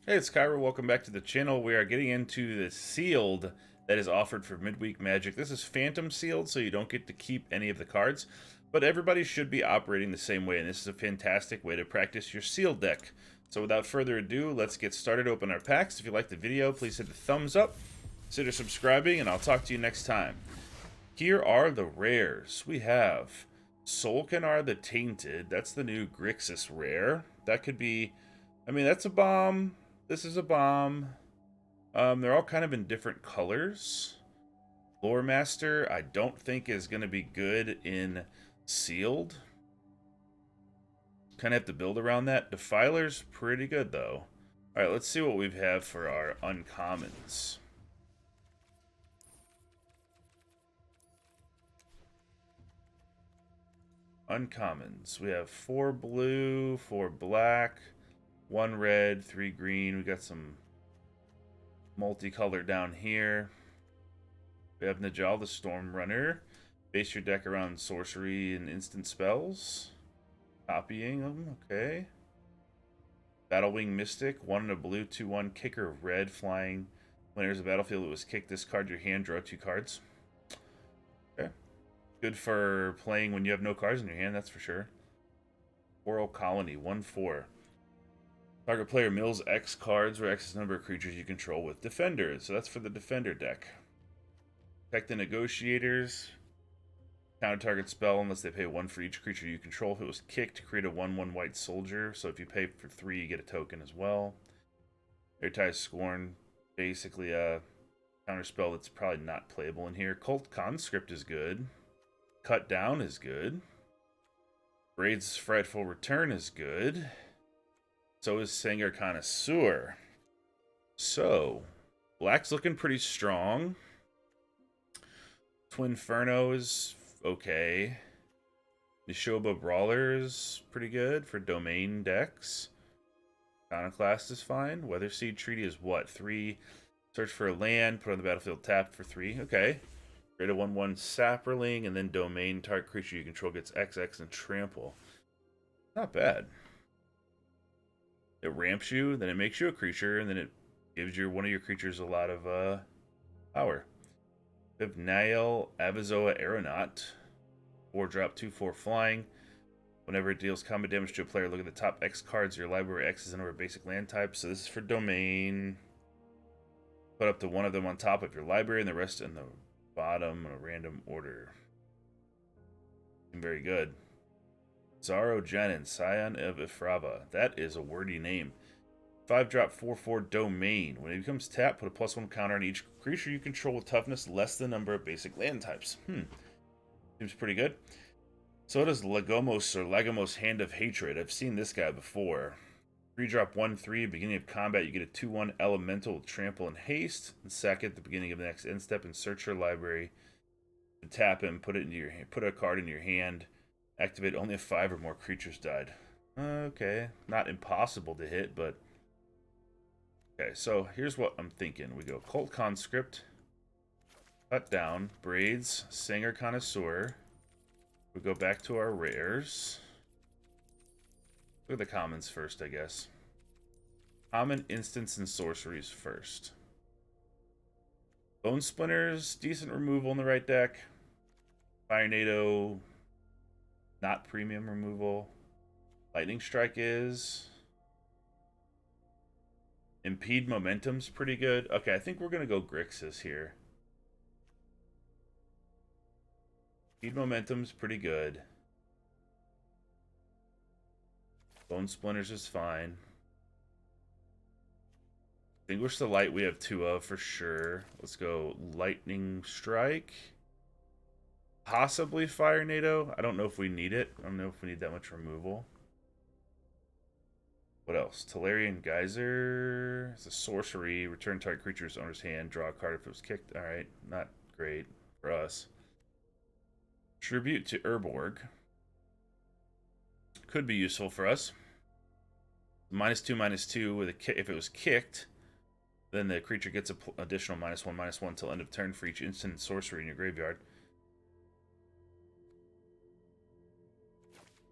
Hey, it's Kaero. Welcome back to the channel. We are getting into the sealed that is offered for Midweek Magic. This is Phantom sealed, so you don't get to keep any of the cards, but everybody should be operating the same way, and this is a fantastic way to practice your sealed deck. So without further ado, let's get started. Open our packs. If you like the video, please hit the thumbs up, consider subscribing, and I'll talk to you next time. Here are the rares. We have Solkanar the Tainted. That's the new Grixis rare. That could be, that's a bomb. This is a bomb. They're all kind of in different colors. Lore Master, I don't think is going to be good in sealed. Kind of have to build around that. Defiler's pretty good, though. All right, let's see what we have for our uncommons. Uncommons. We have 4 blue, 4 black, 1 red, 3 green. We got some multicolor down here. We have Najal the Stormrunner. Base your deck around sorcery and instant spells. Copying them, okay. Battlewing Mystic, 1 in a blue, 2/1, kicker of red, flying. When there's a battlefield, it was kick this card to your hand, draw 2 cards. Okay. Good for playing when you have no cards in your hand, that's for sure. Coral Colony, 1/4. Target player mills X cards where X is the number of creatures you control with defenders. So that's for the defender deck. Protect the negotiators. Counter target spell unless they pay 1 for each creature you control. If it was kicked, create a 1/1 white soldier. So if you pay for 3, you get a token as well. Airtie's Scorn. Basically a counter spell that's probably not playable in here. Cult Conscript is good. Cut Down is good. Braid's Frightful Return is good. So is Sengir Connoisseur. So, black's looking pretty strong. Twinferno is okay. Nishoba Brawler is pretty good for domain decks. Iconoclast is fine. Weatherseed Treaty is what? 3. Search for a land, put on the battlefield, tap for 3. Okay. Create a 1/1 Sapperling, and then domain target creature you control gets XX and trample. Not bad. It ramps you, then it makes you a creature, and then it gives one of your creatures a lot of power. We have Nael Avazoa Aeronaut. 4-drop, 2/4 flying. Whenever it deals combat damage to a player, look at the top X cards of your library. X is the number of basic land types, so this is for domain. Put up to 1 of them on top of your library, and the rest in the bottom in a random order. Very good. Zaro Janin, Scion of Ifrava. That is a wordy name. 5-drop, 4/4 domain. When it becomes tapped, put a +1 counter on each creature you control with toughness less than the number of basic land types. Seems pretty good. So does Legomos or Legomos Hand of Hatred. I've seen this guy before. 3-drop, 1/3. Beginning of combat, you get a 2/1 elemental with trample and haste. And sack it at the beginning of the next end step and search your library. Tap him, put a card in your hand. Activate only if 5 or more creatures died. Okay, not impossible to hit, but okay. So here's what I'm thinking: we go Cult Conscript, Cut Down, Braids, Sengir Connoisseur. We go back to our rares. Look at the commons first, I guess. Common, instants, and sorceries first. Bone Splinters, decent removal in the right deck. Fire NATO, not premium removal. Lightning Strike is. Impede Momentum's pretty good. Okay, I think we're going to go Grixis here. Impede Momentum's pretty good. Bone Splinters is fine. Extinguish the Light we have 2 of for sure. Let's go Lightning Strike. Possibly Fire NATO. I don't know if we need it. I don't know if we need that much removal. What else? Tolarian Geyser. It's a sorcery. Return target creature's owner's hand. Draw a card if it was kicked. Alright, not great for us. Tribute to Urborg. Could be useful for us. -2/-2 with a kick. If it was kicked, then the creature gets an additional -1/-1 until end of turn for each instant sorcery in your graveyard.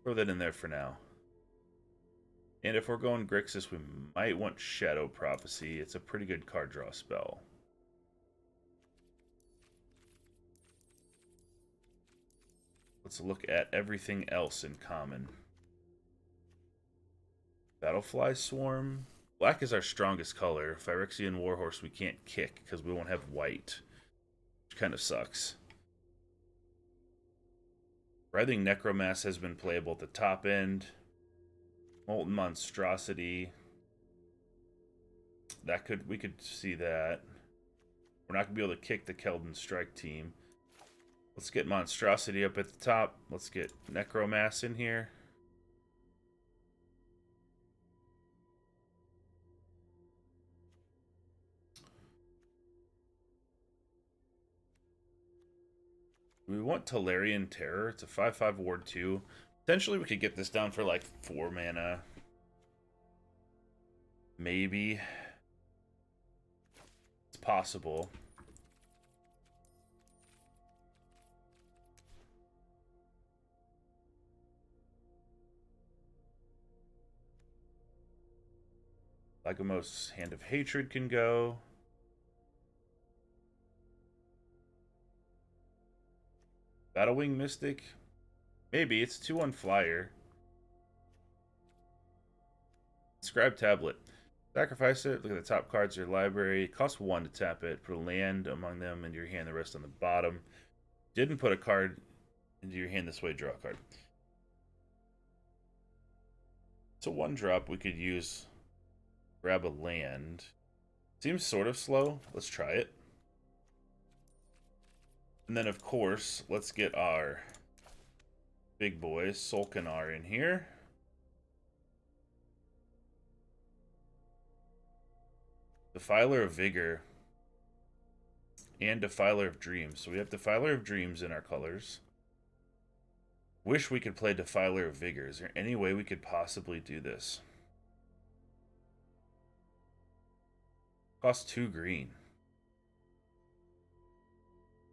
Throw that in there for now. And if we're going Grixis, we might want Shadow Prophecy. It's a pretty good card draw spell. Let's look at everything else in common. Battlefly Swarm. Black is our strongest color. Phyrexian Warhorse we can't kick because we won't have white, which kind of sucks. Writhing Necromass has been playable at the top end. Molten Monstrosity. We could see that. We're not gonna be able to kick the Keldon Strike team. Let's get Monstrosity up at the top. Let's get Necromass in here. We want Tolarian Terror. It's a 5/5 ward 2. Potentially we could get this down for like 4 mana. Maybe. It's possible. Lagomos Hand of Hatred can go. Battlewing Mystic? Maybe. It's 2/1 flyer. Scribe Tablet. Sacrifice it. Look at the top cards of your library. It costs 1 to tap it. Put a land among them into your hand, the rest on the bottom. Didn't put a card into your hand this way, draw a card. It's a 1-drop. We could use grab a land. Seems sort of slow. Let's try it. And then, of course, let's get our big boys, Solkanar, in here. Defiler of Vigor and Defiler of Dreams. So we have Defiler of Dreams in our colors. Wish we could play Defiler of Vigor. Is there any way we could possibly do this? Cost 2 green.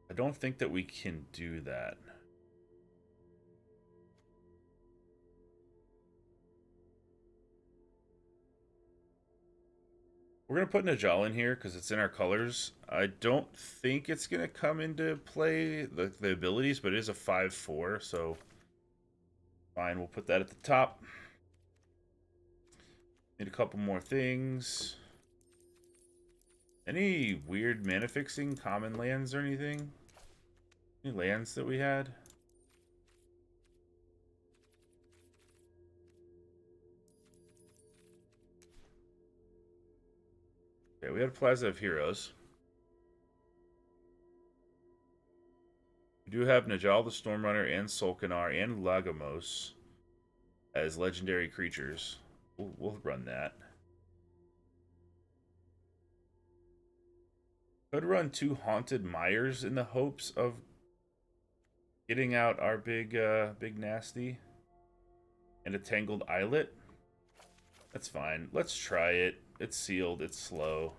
I don't think that we can do that. We're going to put Najal in here because it's in our colors. I don't think it's going to come into play, the abilities, but it is a 5/4, so fine, we'll put that at the top. Need a couple more things. Any weird mana fixing common lands or anything? Any lands that we had? Okay, we had Plaza of Heroes. We do have Najal the Stormrunner and Solkanar and Lagomos as legendary creatures. We'll run that. Could run 2 Haunted Mires in the hopes of getting out our big nasty. And a Tangled Islet. That's fine. Let's try it. It's sealed. It's slow.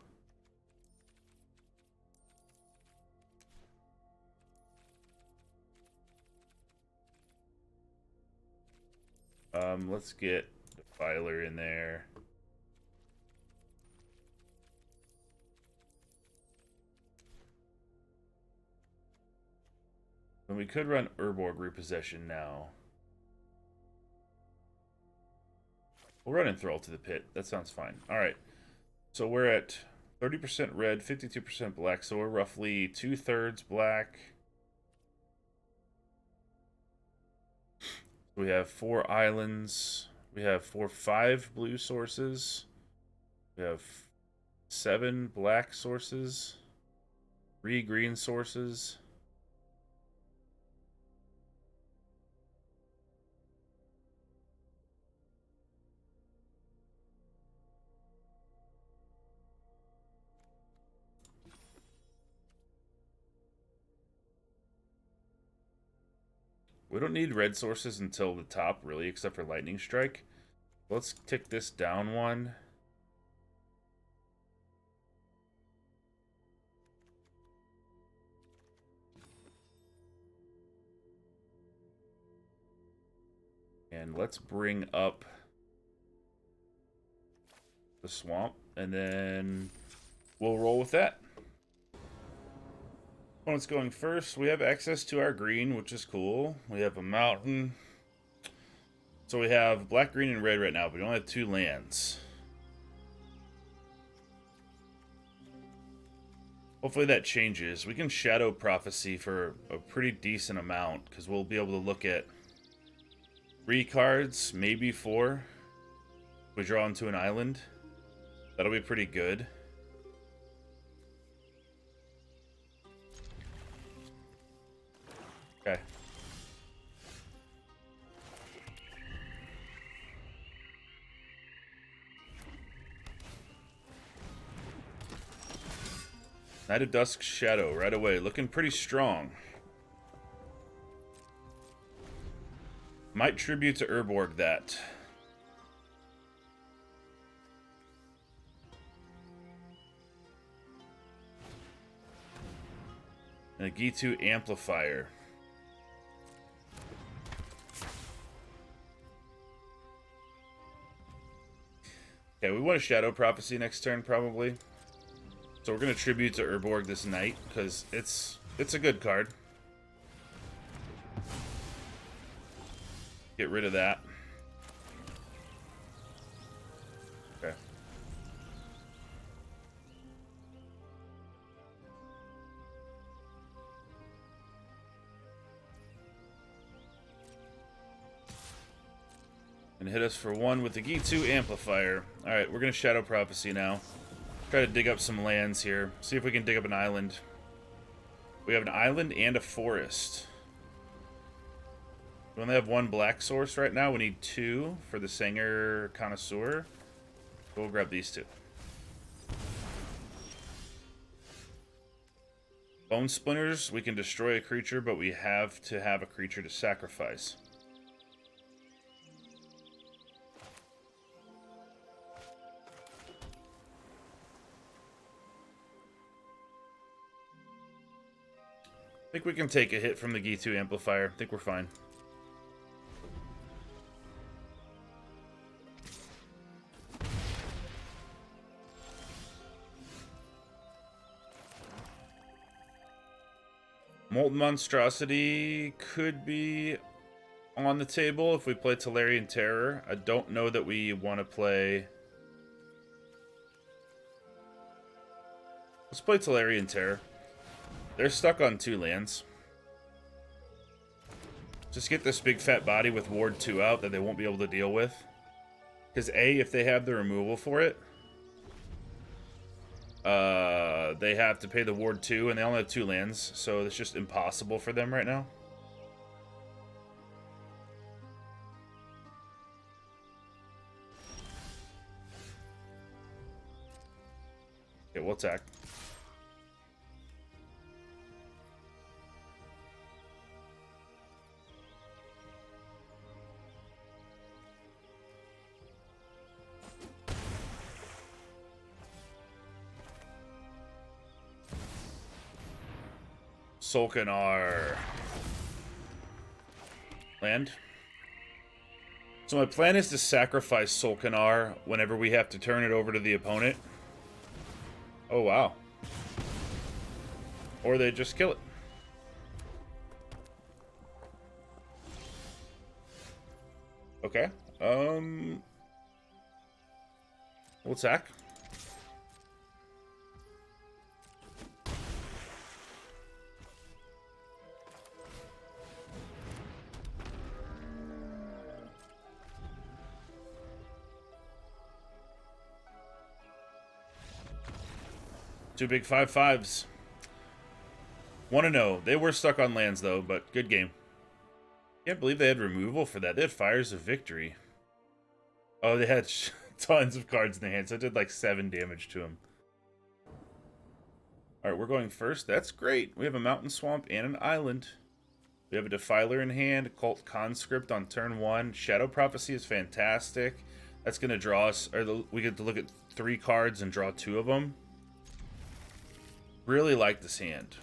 Let's get Defiler in there. And we could run Urborg Repossession now. We'll run Enthrall to the Pit. That sounds fine. Alright. So we're at 30% red, 52% black. So we're roughly 2/3 black. We have 4 islands. We have 5 blue sources. We have 7 black sources. 3 green sources. We don't need red sources until the top, really, except for Lightning Strike. Let's tick this down 1. And let's bring up the swamp, and then we'll roll with that. Opponent's going first. We have access to our green, which is cool. We have a mountain. So we have black, green, and red right now, but we only have 2 lands. Hopefully that changes. We can Shadow Prophecy for a pretty decent amount, because we'll be able to look at 3 cards, maybe 4. If we draw into an island. That'll be pretty good. Okay. Knight of Dusk Shadow right away. Looking pretty strong. Might tribute to Urborg that. And a G2 Amplifier. Okay, we want a Shadow Prophecy next turn, probably. So we're going to tribute to Urborg this night, because it's a good card. Get rid of that. Okay. And hit us for 1 with the G2 Amplifier. Alright, we're going to Shadow Prophecy now. Try to dig up some lands here. See if we can dig up an island. We have an island and a forest. We only have 1 black source right now. We need 2 for the Sengir Connoisseur. We'll grab these 2. Bone Splinters, we can destroy a creature, but we have to have a creature to sacrifice. I think we can take a hit from the G2 Amplifier. I think we're fine. Molten Monstrosity could be on the table if we play Tolarian Terror. I don't know that we want to play... Let's play Tolarian Terror. They're stuck on 2 lands. Just get this big fat body with Ward 2 out that they won't be able to deal with. Because A, if they have the removal for it, they have to pay the Ward 2, and they only have 2 lands, so it's just impossible for them right now. Okay, we'll attack. Solkanar. Land. So my plan is to sacrifice Solkanar whenever we have to turn it over to the opponent. Oh, wow. Or they just kill it. Okay. We'll attack. Two big 5/5s. Want to know. They were stuck on lands, though, but good game. Can't believe they had removal for that. They had Fires of Victory. Oh, they had tons of cards in their hand, so it did like 7 damage to him. Alright, we're going first. That's great. We have a Mountain Swamp and an Island. We have a Defiler in hand, Cult Conscript on turn 1. Shadow Prophecy is fantastic. That's going to draw us, or we get to look at 3 cards and draw 2 of them. Really like this hand.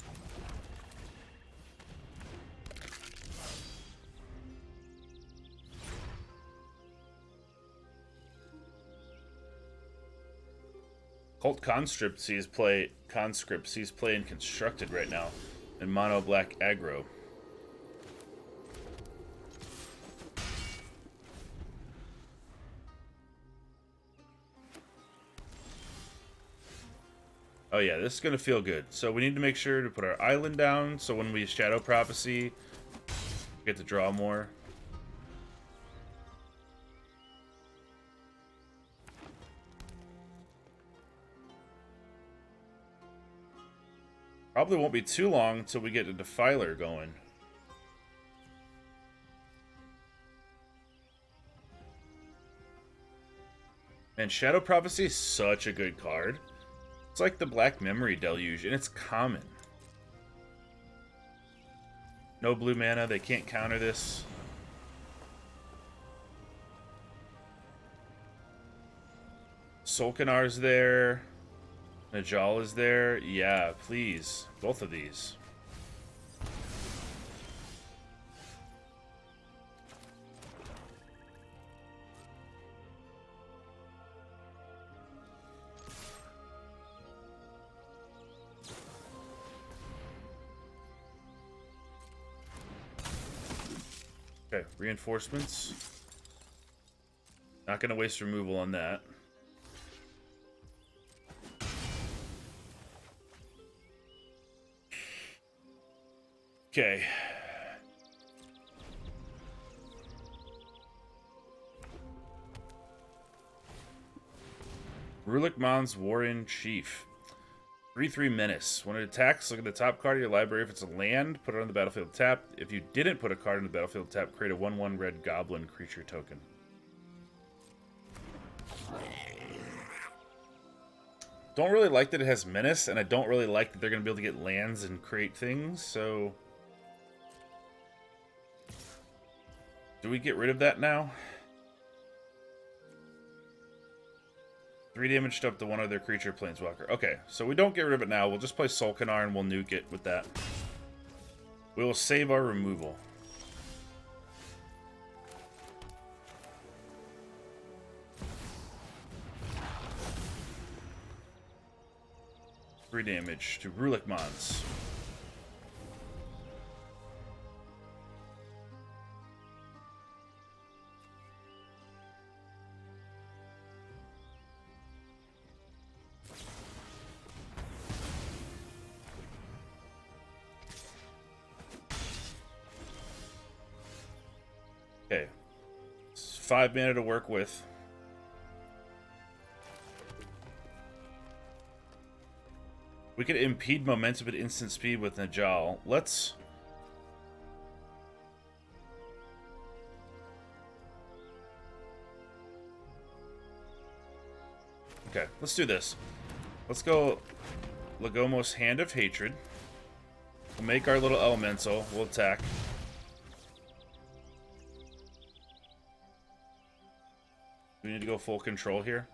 Cult Conscript sees play in Constructed right now. And Mono Black Aggro. Oh yeah, this is gonna feel good. So we need to make sure to put our island down, so when we Shadow Prophecy, we get to draw more. Probably won't be too long until we get a Defiler going. And Shadow Prophecy is such a good card. It's like the Black Memory Deluge, and it's common. No blue mana, they can't counter this. Solkanar's there. Najal is there. Yeah, please. Both of these. Okay, reinforcements. Not going to waste removal on that. Okay. Rulik Mon's Warren Chief. 3/3 Menace. When it attacks, look at the top card of your library. If it's a land, put it on the battlefield tapped. If you didn't put a card on the battlefield tapped, create a 1/1 red goblin creature token. Don't really like that it has Menace, and I don't really like that they're going to be able to get lands and create things, so... Do we get rid of that now? 3 damage to up to one other creature planeswalker. Okay, so we don't get rid of it now. We'll just play Solkanar and we'll nuke it with that. We will save our removal. Three damage to Rulik Mons. Okay, it's 5 mana to work with. We could impede momentum at instant speed with Najal. Let's... Okay, let's do this. Let's go Lagomos Hand of Hatred. We'll make our little elemental. We'll attack. We need to go full control here.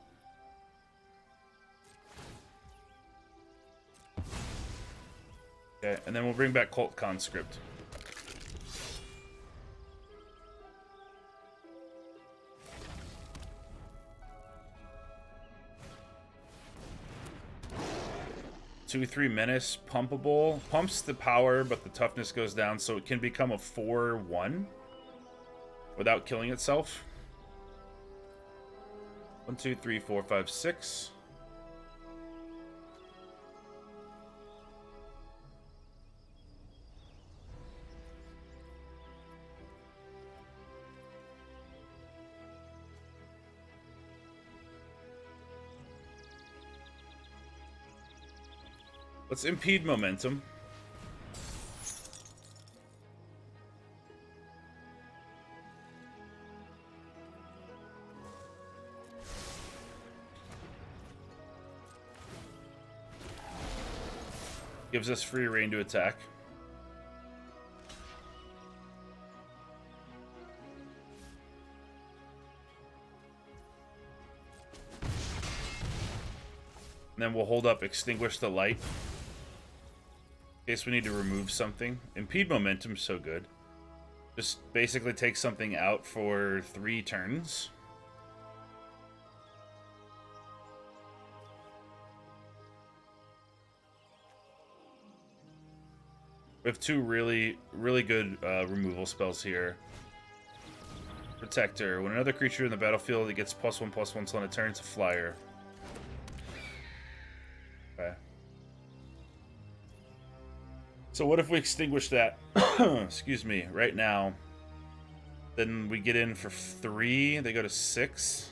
Okay, and then we'll bring back Cult Conscript. Two, 3 Menace, pumpable. Pumps the power, but the toughness goes down, so it can become a 4/1 without killing itself. 1, 2, 3, 4, 5, 6. Let's impede momentum. Gives us free reign to attack. And then we'll hold up Extinguish the Light. In case we need to remove something. Impede momentum's so good. Just basically take something out for 3 turns. We have two really good removal spells here. Protector. When another creature in the battlefield, it gets +1/+1 till on a turn. It's a flyer. Okay. So what if we extinguish that? Excuse me. Right now. Then we get in for 3. They go to 6.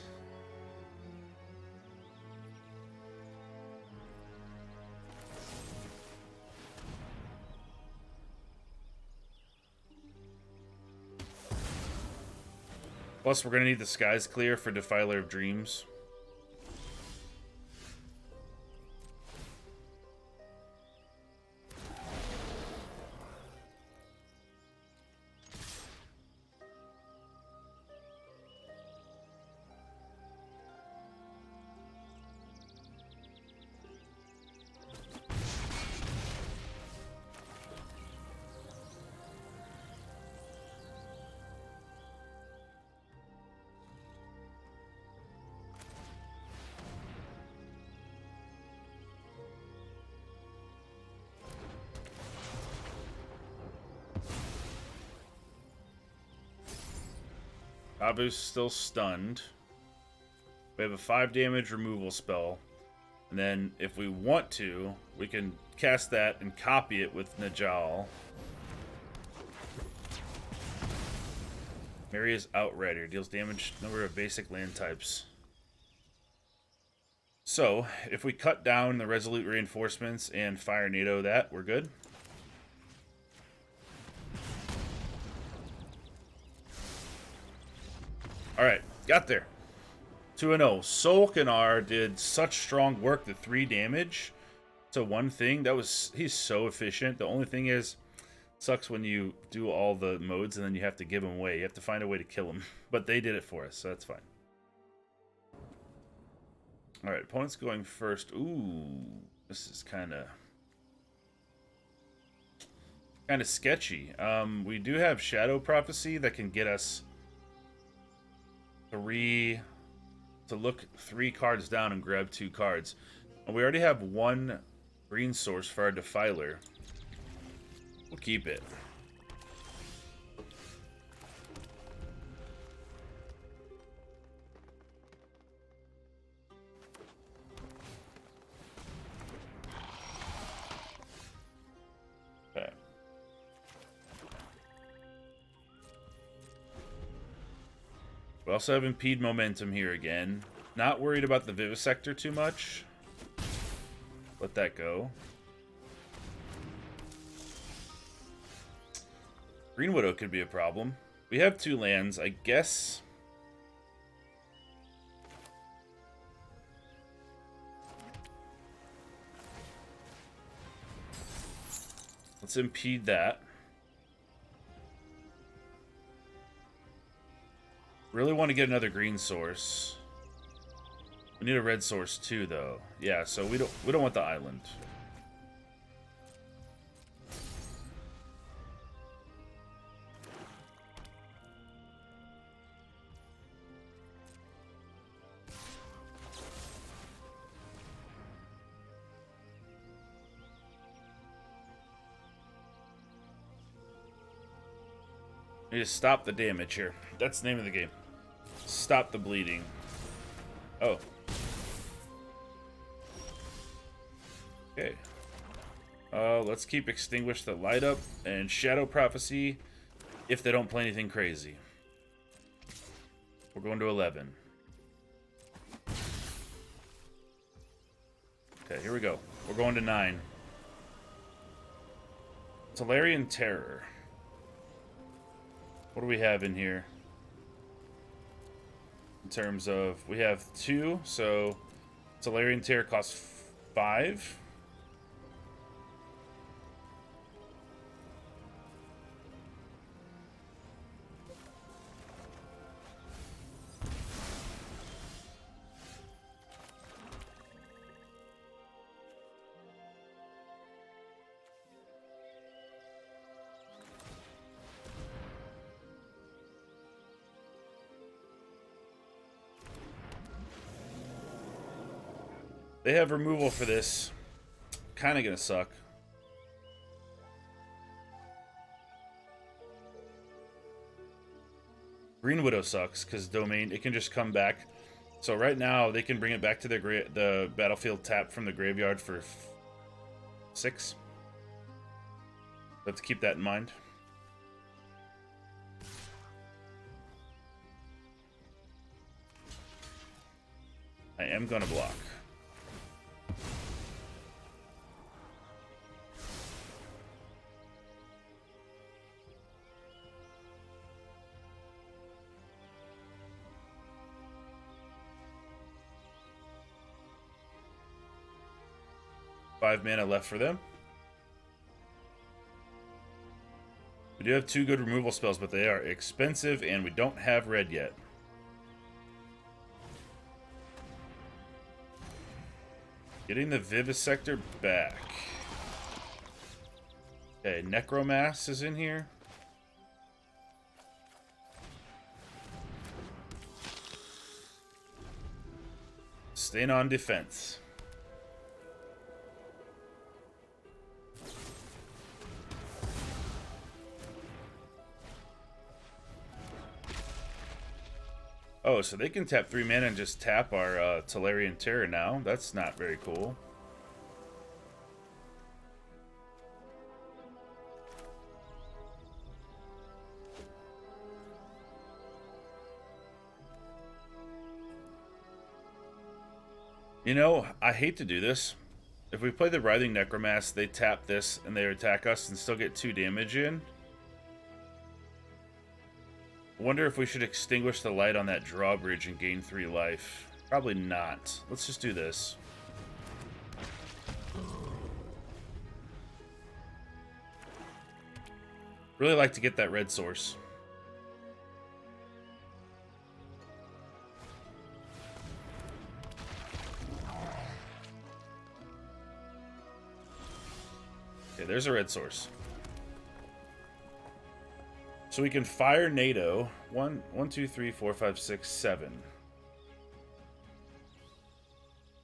Plus, we're going to need the skies clear for Defiler of Dreams. Abu's still stunned. We have a 5 damage removal spell. And then, if we want to, we can cast that and copy it with Najal. Maria's Outrider. Deals damage number of basic land types. So, if we cut down the Resolute Reinforcements and Fire NATO that, we're good. Alright, got there. 2-0. Solkanar did such strong work, the 3 damage to one thing. He's so efficient. The only thing is, sucks when you do all the modes and then you have to give him away. You have to find a way to kill him. But they did it for us, so that's fine. Alright, opponent's going first. Ooh, this is kind of sketchy. We do have Shadow Prophecy that can get us 3 to look 3 cards down and grab 2 cards. And we already have 1 green source for our Defiler. We'll keep it. Okay. We also have Impede Momentum here again. Not worried about the Vivisector too much. Let that go. Green Widow could be a problem. We have 2 lands, I guess. Let's impede that. Really want to get another green source. We need a red source too, though. Yeah, so we don't want the island. We need to stop the damage here. That's the name of the game. Stop the bleeding. Oh. Okay. Let's keep Extinguish the Light up and Shadow Prophecy if they don't play anything crazy. We're going to 11. Okay, here we go. We're going to 9. Tolarian Terror. What do we have in here? In terms of, we have 2, so Tolarian Terror costs 5. They have removal for this. Kind of gonna suck. Green Widow sucks because domain, it can just come back. So right now they can bring it back to the battlefield tap from the graveyard for 6. Let's keep that in mind. I am gonna block. Five mana left for them. We do have 2 good removal spells, but they are expensive, and we don't have red yet. Getting the Vivisector back. Okay, Necromass is in here. Staying on defense. Oh, so they can tap 3 mana and just tap our Tolarian Terror now. That's not very cool. You know, I hate to do this. If we play the Writhing Necromass, they tap this and they attack us and still get 2 damage in. I wonder if we should extinguish the light on that drawbridge and gain 3 life. Probably not. Let's just do this. Really like to get that red source. Okay, there's a red source. So we can fire NATO. 1, 2, 3, 4, 5, 6, 7.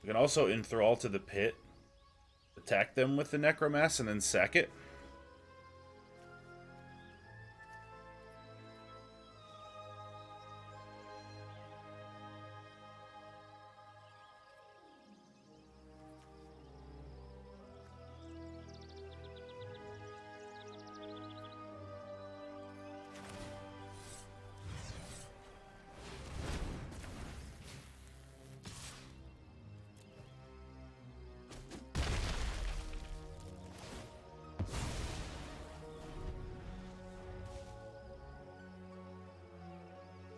We can also enthrall to the pit, attack them with the Necromass, and then sack it.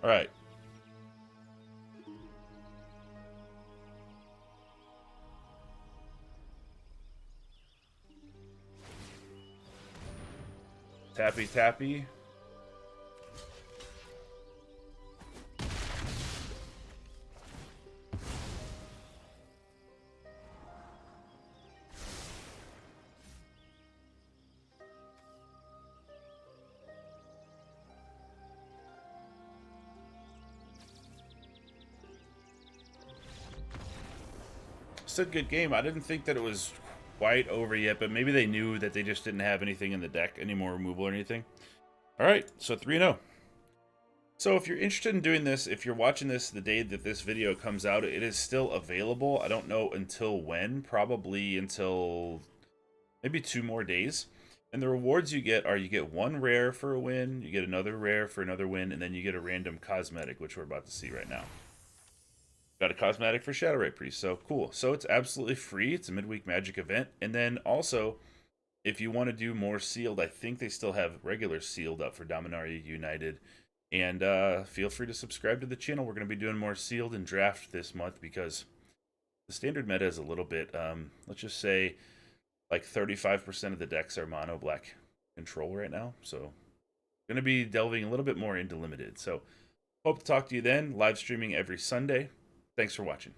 All right. Tappy, tappy. Still a good game. I didn't think that it was quite over yet, but maybe they knew that they just didn't have anything in the deck, any more removal or anything. All right, so 3-0. So if you're interested in doing this, if you're watching this the day that this video comes out, it is still available. I don't know until when, probably until maybe 2 more days. And the rewards you get are you get 1 rare for a win, you get another rare for another win, and then you get a random cosmetic, which we're about to see right now. Got a cosmetic for Shadowray Priest, so cool. So it's absolutely free. It's a Midweek Magic event. And then also, if you want to do more sealed, I think they still have regular sealed up for Dominaria United. And feel free to subscribe to the channel. We're going to be doing more sealed and draft this month because the standard meta is a little bit, let's just say, like 35% of the decks are mono black control right now. So going to be delving a little bit more into limited. So hope to talk to you then. Live streaming every Sunday. Thanks for watching.